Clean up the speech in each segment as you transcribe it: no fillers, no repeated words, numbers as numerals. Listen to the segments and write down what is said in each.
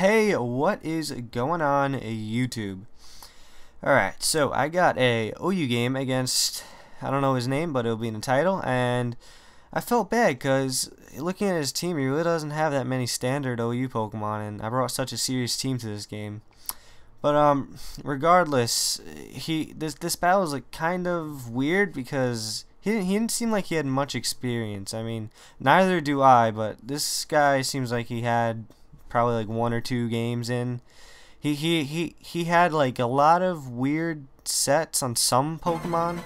Hey, what is going on YouTube? Alright, so I got a OU game against, I don't know his name, but it'll be in the title, and I felt bad because looking at his team, he really doesn't have that many standard OU Pokemon, and I brought such a serious team to this game. But regardless, this battle is like kind of weird because he didn't seem like he had much experience. I mean, neither do I, but this guy seems like he had probably like 1 or 2 games in. He had like a lot of weird sets on some Pokemon,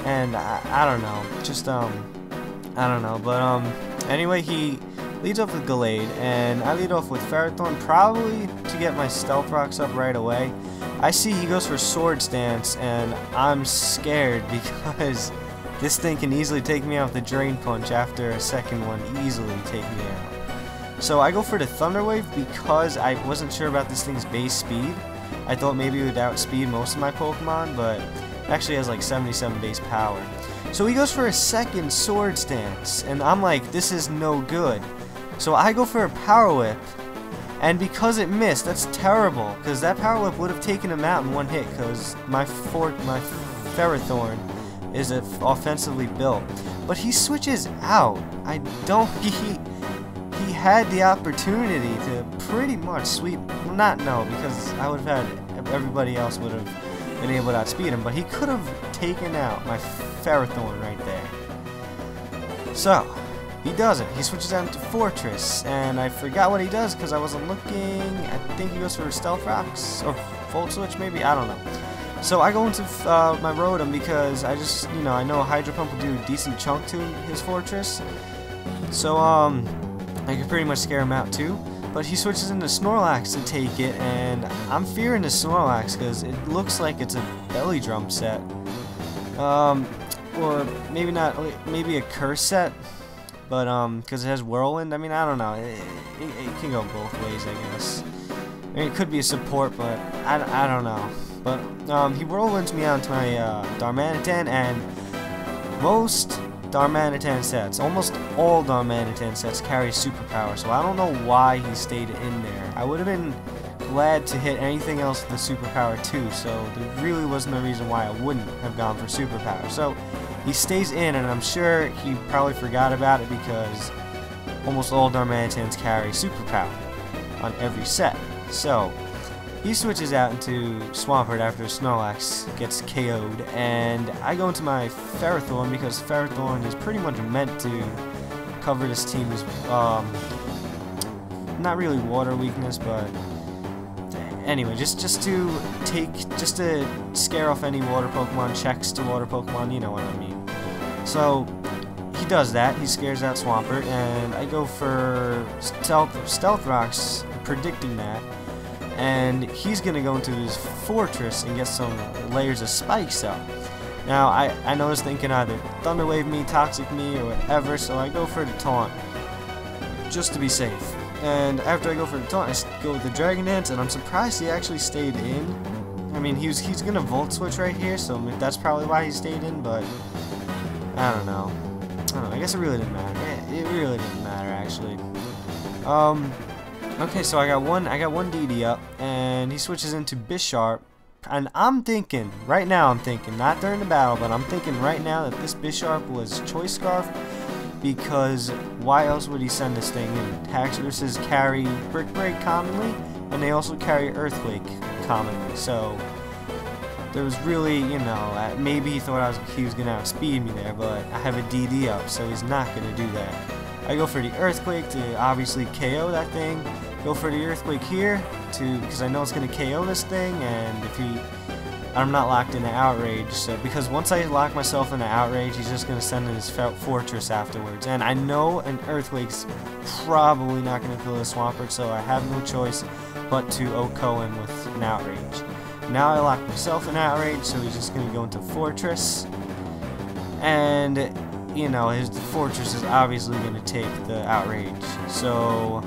and I don't know, just I don't know, but anyway, he leads off with Gallade, and I lead off with Ferrothorn, probably to get my Stealth Rocks up right away. I see he goes for Sword Stance, and I'm scared because this thing can easily take me out with the Drain Punch after a second one, easily take me out. So I go for the Thunder Wave because I wasn't sure about this thing's base speed. I thought maybe it would outspeed most of my Pokemon, but it actually has like 77 base power. So he goes for a second Sword Stance, and I'm like, this is no good. So I go for a Power Whip, and because it missed, that's terrible, because that Power Whip would have taken him out in one hit, because my Ferrothorn is offensively built. But he switches out. He had the opportunity to pretty much sweep, well, because I would have had, everybody else would have been able to outspeed him, but he could have taken out my Ferrothorn right there. So, he doesn't. He switches out into Fortress, and I forgot what he does because I wasn't looking. I think he goes for Stealth Rocks, or Volt Switch maybe, I don't know. So I go into my Rotom because I just, I know a Hydro Pump will do a decent chunk to his Fortress. So, I could pretty much scare him out too, but he switches into Snorlax to take it, and I'm fearing the Snorlax because it looks like it's a Belly Drum set, or maybe not, maybe a Curse set, but because it has Whirlwind. I mean, I don't know, it can go both ways, I guess. I mean, it could be a support, but I don't know. But he Whirlwinds me onto my Darmanitan, and most Darmanitan sets, almost all Darmanitan sets carry superpower, so I don't know why he stayed in there. I would have been glad to hit anything else with the superpower too, so there really wasn't a reason why I wouldn't have gone for superpower. So he stays in, and I'm sure he probably forgot about it because almost all Darmanitans carry superpower on every set. So he switches out into Swampert after Snorlax gets KO'd, and I go into my Ferrothorn because Ferrothorn is pretty much meant to cover this team's, not really water weakness, but anyway, just to scare off any water Pokemon, checks to water Pokemon, you know what I mean. So he does that, he scares out Swampert, and I go for Stealth Rocks, predicting that. And he's going to go into his Fortress and get some layers of spikes up. Now, I know this thing can either Thunder Wave me, Toxic me, or whatever, so I go for the Taunt, just to be safe. And after I go for the Taunt, I go with the Dragon Dance, and I'm surprised he actually stayed in. I mean, he's going to Volt Switch right here, so that's probably why he stayed in, but I don't know. I guess it really didn't matter. It really didn't matter, actually. Okay, so I got one DD up, and he switches into Bisharp, and I'm thinking, right now I'm thinking, not during the battle, but I'm thinking right now that this Bisharp was Choice Scarf, because why else would he send this thing in? Haxoruses carry Brick Break commonly, and they also carry Earthquake commonly, so there was really, maybe he thought he was going to outspeed me there, but I have a DD up, so he's not going to do that. I go for the Earthquake to obviously KO that thing. Go for the Earthquake here because I know it's going to KO this thing, and I'm not locked into Outrage, so because once I lock myself into Outrage, he's just going to send in his Fortress afterwards, and I know an Earthquake's probably not going to kill the Swampert, so I have no choice but to OHKO him with an Outrage. Now I lock myself in Outrage, so he's just going to go into Fortress, and his Fortress is obviously going to take the Outrage. So,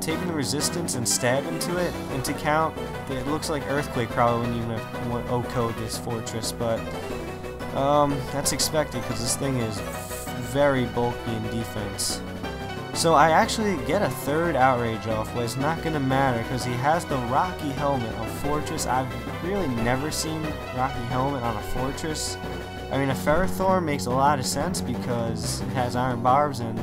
taking the Resistance and stab into it into count, it looks like Earthquake probably when you OHKO this Fortress, but that's expected because this thing is very bulky in defense. So I actually get a third outrage off, but it's not going to matter because he has the Rocky helmet of Fortress. I've really never seen Rocky helmet on a Fortress. I mean, a Ferrothorn makes a lot of sense because it has iron barbs, and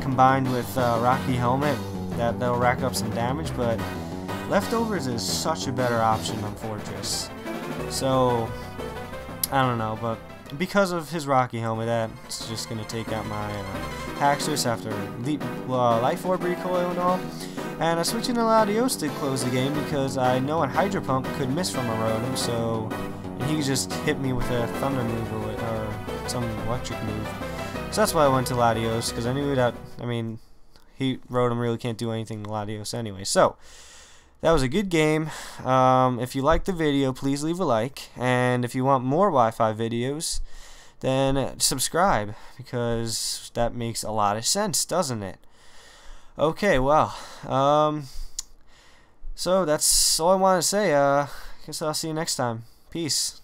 combined with Rocky helmet, that'll rack up some damage, but Leftovers is such a better option on Fortress. So, I don't know, but because of his Rocky helmet, that's just going to take out my Haxorus after Life Orb recoil and all. And I'm switching to Latios to close the game because I know a Hydro Pump could miss from a Rotom, so and he just hit me with a Thunder move or some electric move. So that's why I went to Latios, because I knew that, I mean, Rotom really can't do anything to Latios anyway. So, that was a good game. If you liked the video, please leave a like. And if you want more Wi-Fi videos, then subscribe, because that makes a lot of sense, doesn't it? Okay, well, so that's all I want to say. Guess I'll see you next time. Peace.